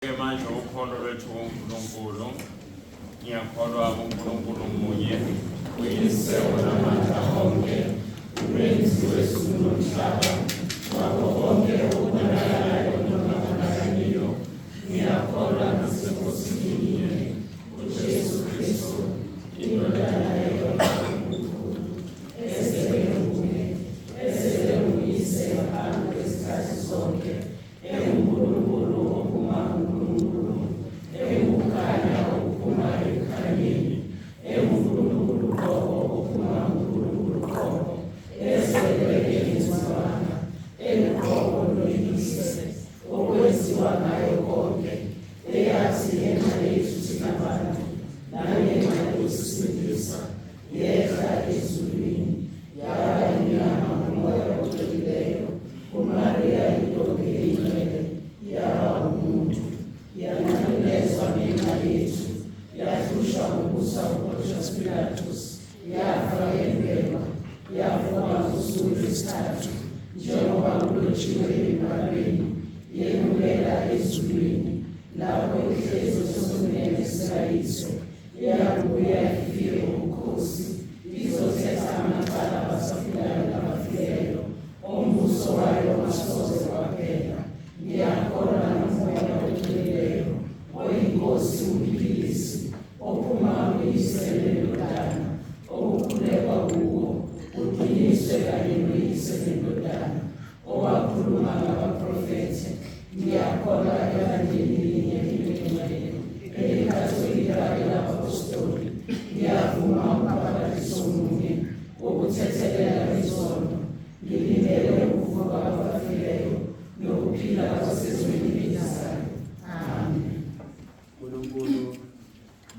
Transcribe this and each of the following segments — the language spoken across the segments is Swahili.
manje ukholo lwethu kuNkulunkulu ngiyakholwa kuNkulunkulu munye uyiseko namandla onke umenzi wezulu nomhlaba wabo bonke okubonakalayo nokungabonakaliyo ngiyakholwa naseNkosini yinye uJesu Kristu indodana kaNkulunkulu ezele uyise ngaphambi kwezikhathi zonke enguNkulunkulu ophuma kuNkulunkulu engukhanya ophuma ekukhanyeni enguNkulunkulu qobo ophuma kuNkulunkulu qobo ezelwe engezwanga enguqobo loyise okwenziwa ngayo konke eyathi ngenxa yethu thina bantu nangenxa yokusindisa yehla ezulwini yaba inyama ngomoya ogcweleyo uMariya intombi engcwele yaba umuntu yanqamlezwa ngenxa yethu yahlushwa ngobusa bukaPontius Pilatus yafa yempelwa yavuka ngosuku lwesithathu njengoba kulotshiwe embhalweni yenyukela ezulwini lapho ihlezi sokunene sikayise yabuya ifike ngobukhosi izothetha amacala abasaphilayo nabafileyo umbuso wayo masoze waphela ngiyakholwa nomoya ogcweleyo oyinkosi umphilisi ophuma kuyise lendodana okukhulekwa kuwo uqiniswe kanye noyise lendodana owakhuluma ngabaprofethi ngiyakholwa evangelini linye elingcwele elikatolika elabapostoli ngiyavuma umphakathiso munye wokuthethelela izono ngilindele ukuvuka kwabafileyo nokuphila kwasezweni elizayo. Amen. Nkulunkulu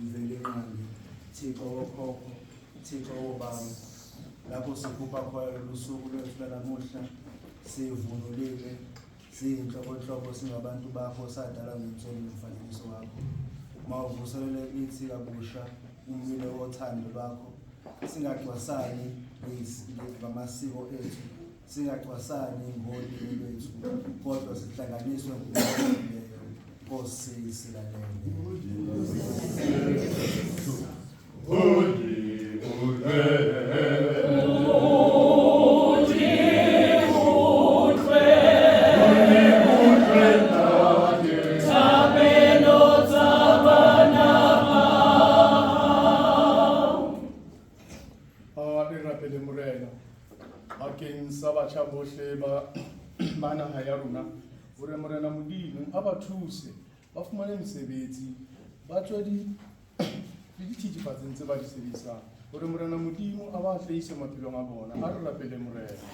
mveli nqangi Thixo wokhokho Thixo wobaba lapho sikhupha khona lusuku lwethu lanamuhla sivunulile siyinhlobonhlobo singabantu bakho sadala ngomtholo nomfanekiso wakho mawuvuselele kithi kabusha umlilo wothando lwakho singacwasani ngamasiko ethu singacwasani ngolimi lwethu kodwa sihlanganiswe ngokuleyo Nkosi silalele. Bana haya rona hore morena modimo a ba thuse ba fumane mesebetsi ba tswe dithethefatsing tse ba di sebedisang hore morena modimo a ba hlahise maphelong a bona a re rapele morena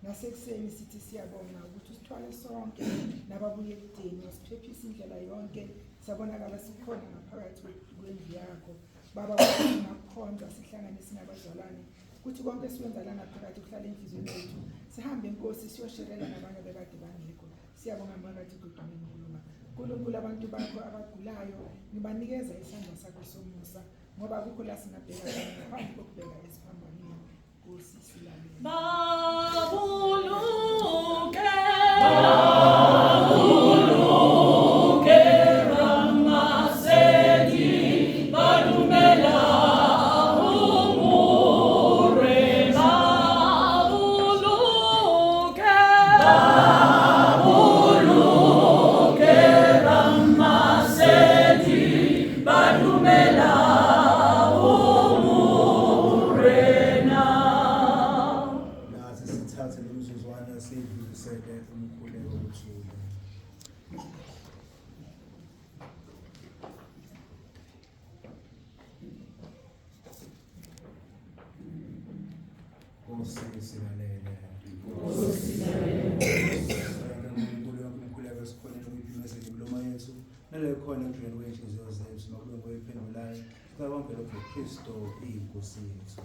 nasekuseni sithi siyabonga ukuthi usithwale sonke nababuye ekudeni wasiphephisa indlela yonke sabonakala sikhona ngaphakathi kwendlu yakho baba ukukhonza sihlanganise nabazalwane ukuthi konke sikwenza lana phakathi kuhlala enhliziyweni yethu sihambe Nkosi siyosherela nabanye bekade bangekho siyabonga phakathi kudume nkuluma Nkulunkulu abantu bakho abagulayo nibanikeza isandla sakho somusa ngoba kukho la singabheka ngaphandle kokubheka esiphambanweni Nkosi silalele babuluke sibalele. uNkulunkulu yonke umkhuleko esikhoneni ukuyiphimezela imilomo yethu naleyo khona ekudleni kwey'nhliziyo zethu nokube ngoyiphendulayo sibabonke lokhu Kristu iyinkosi yethu.